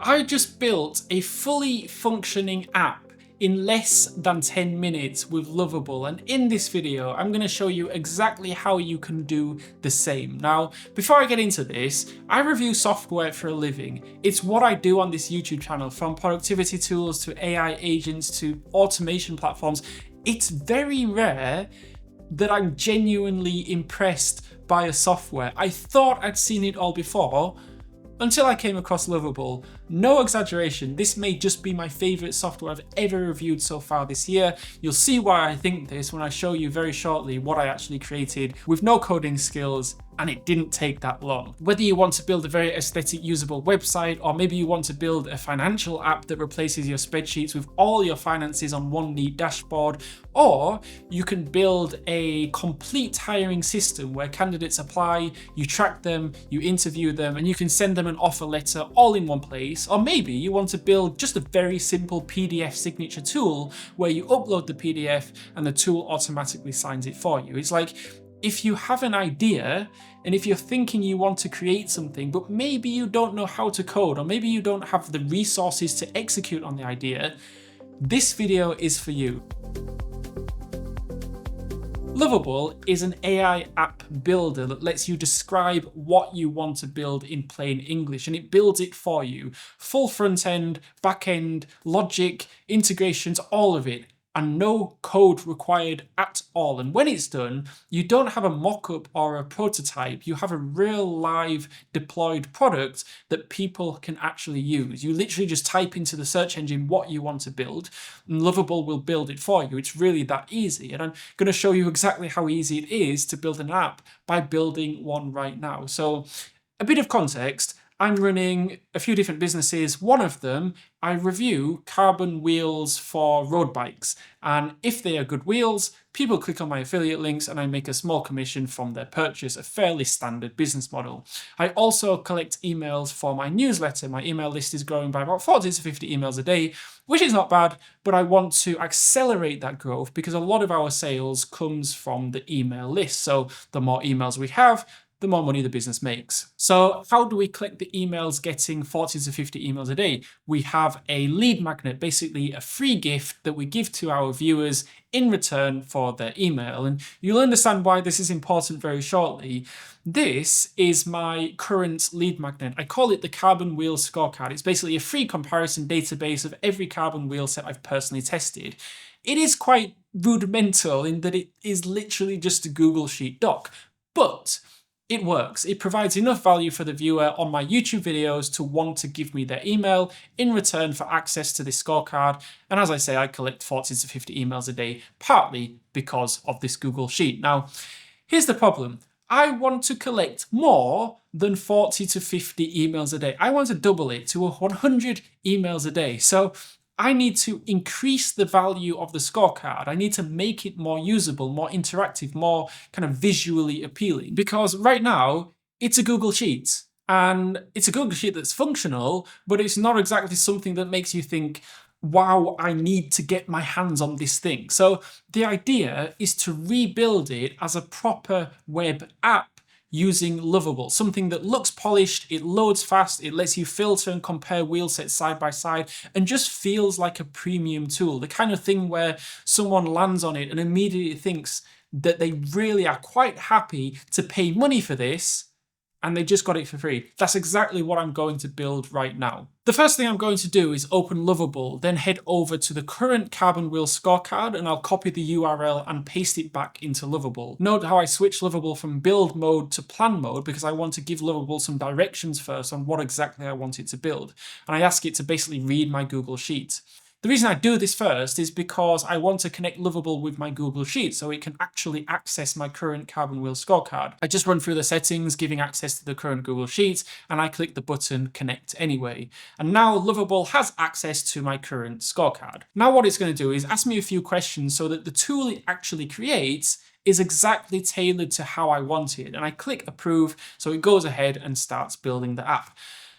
I just built a fully functioning app in less than 10 minutes with Lovable, and in this video I'm going to show you exactly how you can do the same. Now, before I get into this, I review software for a living. It's what I do on this YouTube channel, from productivity tools to AI agents to automation platforms. It's very rare that I'm genuinely impressed by a software. I thought I'd seen it all before, until I came across Lovable. No exaggeration, this may just be my favourite software I've ever reviewed so far this year. You'll see why I think this when I show you very shortly what I actually created with no coding skills, and it didn't take that long. Whether you want to build a very aesthetic, usable website, or maybe you want to build a financial app that replaces your spreadsheets with all your finances on one neat dashboard, or you can build a complete hiring system where candidates apply, you track them, you interview them, and you can send them an offer letter all in one place. Or maybe you want to build just a very simple PDF signature tool where you upload the PDF and the tool automatically signs it for you. It's like, if you have an idea and if you're thinking you want to create something, but maybe you don't know how to code, or maybe you don't have the resources to execute on the idea, this video is for you. Lovable is an AI app builder that lets you describe what you want to build in plain English, and it builds it for you. Full front end, back end, logic, integrations, all of it, and no code required at all. And when it's done, you don't have a mock-up or a prototype, you have a real live deployed product that people can actually use. You literally just type into the search engine what you want to build, and Lovable will build it for you. It's really that easy. And I'm going to show you exactly how easy it is to build an app by building one right now. So a bit of context. I'm running a few different businesses. One of them, I review carbon wheels for road bikes. And if they are good wheels, people click on my affiliate links and I make a small commission from their purchase, a fairly standard business model. I also collect emails for my newsletter. My email list is growing by about 40 to 50 emails a day, which is not bad, but I want to accelerate that growth because a lot of our sales comes from the email list. So the more emails we have, the more money the business makes. So how do we collect the emails getting 40 to 50 emails a day? We have a lead magnet, basically a free gift that we give to our viewers in return for their email. And you'll understand why this is important very shortly. This is my current lead magnet. I call it the Carbon Wheel Scorecard. It's basically a free comparison database of every carbon wheel set I've personally tested. It is quite rudimental in that it is literally just a Google Sheet doc, but it works. It provides enough value for the viewer on my YouTube videos to want to give me their email in return for access to this scorecard. And as I say, I collect 40 to 50 emails a day, partly because of this Google Sheet. Now, here's the problem. I want to collect more than 40 to 50 emails a day. I want to double it to 100 emails a day. So I need to increase the value of the scorecard. I need to make it more usable, more interactive, more kind of visually appealing. Because right now, it's a Google Sheet. And it's a Google Sheet that's functional, but it's not exactly something that makes you think, wow, I need to get my hands on this thing. So the idea is to rebuild it as a proper web app using Lovable, something that looks polished, it loads fast, it lets you filter and compare wheel sets side by side, and just feels like a premium tool. The kind of thing where someone lands on it and immediately thinks that they really are quite happy to pay money for this, and they just got it for free. That's exactly what I'm going to build right now. The first thing I'm going to do is open Lovable, then head over to the current Carbon Wheel Scorecard, and I'll copy the URL and paste it back into Lovable. Note how I switch Lovable from build mode to plan mode because I want to give Lovable some directions first on what exactly I want it to build. And I ask it to basically read my Google Sheet. The reason I do this first is because I want to connect Lovable with my Google Sheet so it can actually access my current Carbon Wheel Scorecard. I just run through the settings, giving access to the current Google Sheet, and I click the button Connect Anyway. And now Lovable has access to my current scorecard. Now what it's going to do is ask me a few questions so that the tool it actually creates is exactly tailored to how I want it. And I click Approve, so it goes ahead and starts building the app.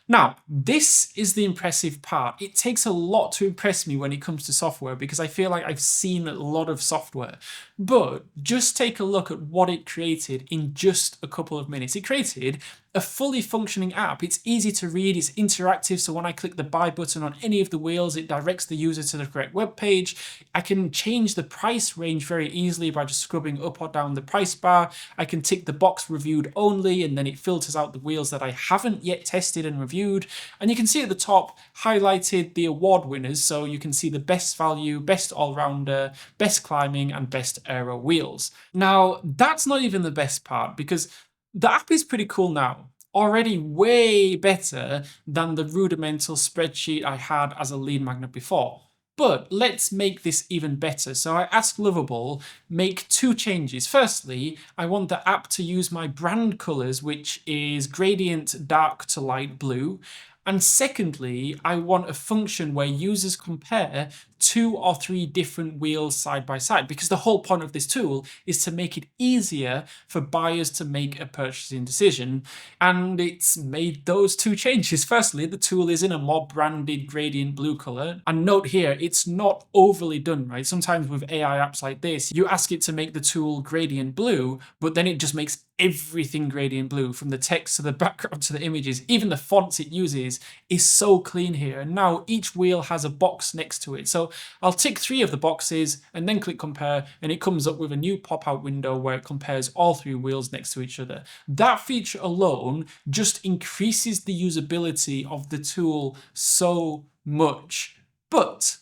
Now, this is the impressive part. It takes a lot to impress me when it comes to software because I feel like I've seen a lot of software. But just take a look at what it created in just a couple of minutes. It created a fully functioning app. It's easy to read, it's interactive, so when I click the buy button on any of the wheels, it directs the user to the correct web page. I can change the price range very easily by just scrubbing up or down the price bar. I can tick the box reviewed only, and then it filters out the wheels that I haven't yet tested and reviewed. And you can see at the top highlighted the award winners, so you can see the best value, best all-rounder, best climbing, and best aero wheels. Now, that's not even the best part, because the app is pretty cool now. Already way better than the rudimental spreadsheet I had as a lead magnet before. But let's make this even better. So I asked Lovable, make 2 changes. Firstly, I want the app to use my brand colors, which is gradient dark to light blue. And secondly, I want a function where users compare 2 or 3 different wheels side by side, because the whole point of this tool is to make it easier for buyers to make a purchasing decision. And it's made those 2 changes. Firstly, the tool is in a more branded gradient blue color. And note here, it's not overly done, right? Sometimes with AI apps like this, you ask it to make the tool gradient blue, but then it just makes everything gradient blue, from the text to the background to the images. Even the fonts it uses is so clean here. And now each wheel has a box next to it. So I'll tick 3 of the boxes and then click compare, and it comes up with a new pop-out window where it compares all 3 wheels next to each other. That feature alone just increases the usability of the tool so much. But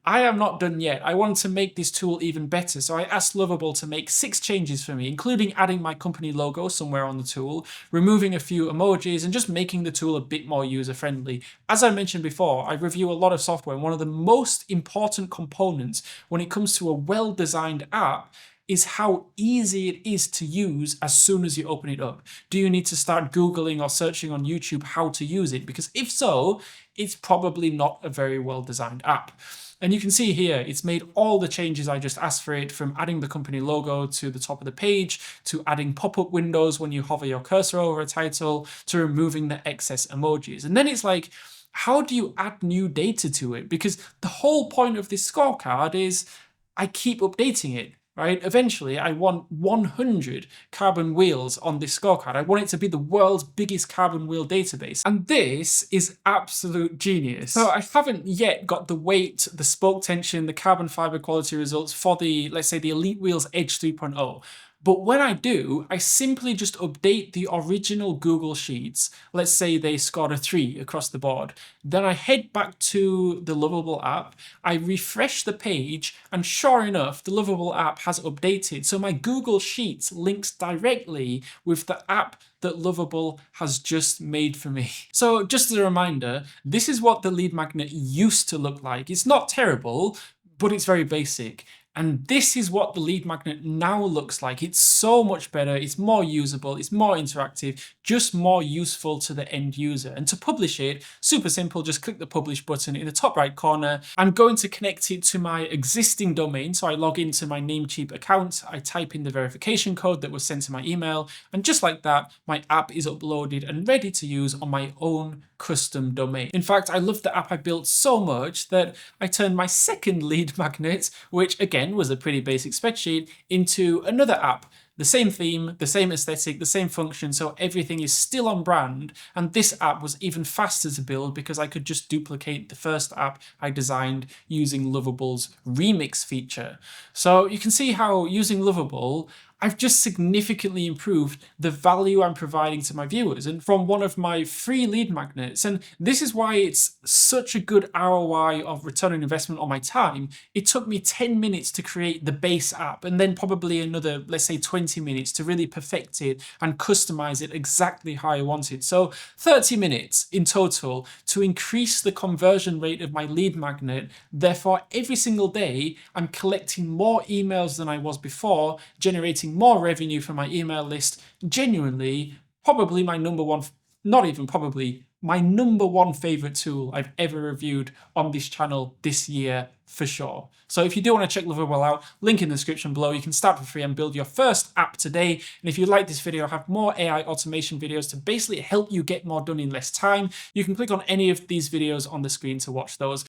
I am not done yet. I want to make this tool even better, so I asked Lovable to make 6 changes for me, including adding my company logo somewhere on the tool, removing a few emojis, and just making the tool a bit more user-friendly. As I mentioned before, I review a lot of software, and one of the most important components when it comes to a well-designed app is how easy it is to use as soon as you open it up. Do you need to start Googling or searching on YouTube how to use it? Because if so, it's probably not a very well-designed app. And you can see here, it's made all the changes I just asked for it, from adding the company logo to the top of the page, to adding pop-up windows when you hover your cursor over a title, to removing the excess emojis. And then it's like, how do you add new data to it? Because the whole point of this scorecard is I keep updating it. Right? Eventually, I want 100 carbon wheels on this scorecard. I want it to be the world's biggest carbon wheel database. And this is absolute genius. So I haven't yet got the weight, the spoke tension, the carbon fiber quality results for the, let's say, the Elite Wheels Edge 3.0. But when I do, I simply just update the original Google Sheets. Let's say they scored a 3 across the board. Then I head back to the Lovable app, I refresh the page, and sure enough, the Lovable app has updated. So my Google Sheets links directly with the app that Lovable has just made for me. So just as a reminder, this is what the lead magnet used to look like. It's not terrible, but it's very basic. And this is what the lead magnet now looks like. It's so much better, it's more usable, it's more interactive, just more useful to the end user. And to publish it, super simple, just click the publish button in the top right corner. I'm going to connect it to my existing domain, so I log into my Namecheap account, I type in the verification code that was sent to my email, and just like that, my app is uploaded and ready to use on my own custom domain. In fact, I love the app I built so much that I turned my second lead magnet, which again was a pretty basic spreadsheet, into another app. The same theme, the same aesthetic, the same function, so everything is still on brand. And this app was even faster to build because I could just duplicate the first app I designed using Lovable's remix feature. So you can see how using Lovable, I've just significantly improved the value I'm providing to my viewers, and from one of my free lead magnets. And this is why it's such a good ROI of return on investment on my time. It took me 10 minutes to create the base app, and then probably another, let's say 20 minutes to really perfect it and customize it exactly how I wanted. So 30 minutes in total to increase the conversion rate of my lead magnet. Therefore, every single day, I'm collecting more emails than I was before, generating more revenue from my email list. Genuinely, probably my number one, not even probably, my number one favorite tool I've ever reviewed on this channel this year for sure. So if you do want to check Lovable out, link in the description below. You can start for free and build your first app today. And if you like this video, I have more AI automation videos to basically help you get more done in less time. You can click on any of these videos on the screen to watch those.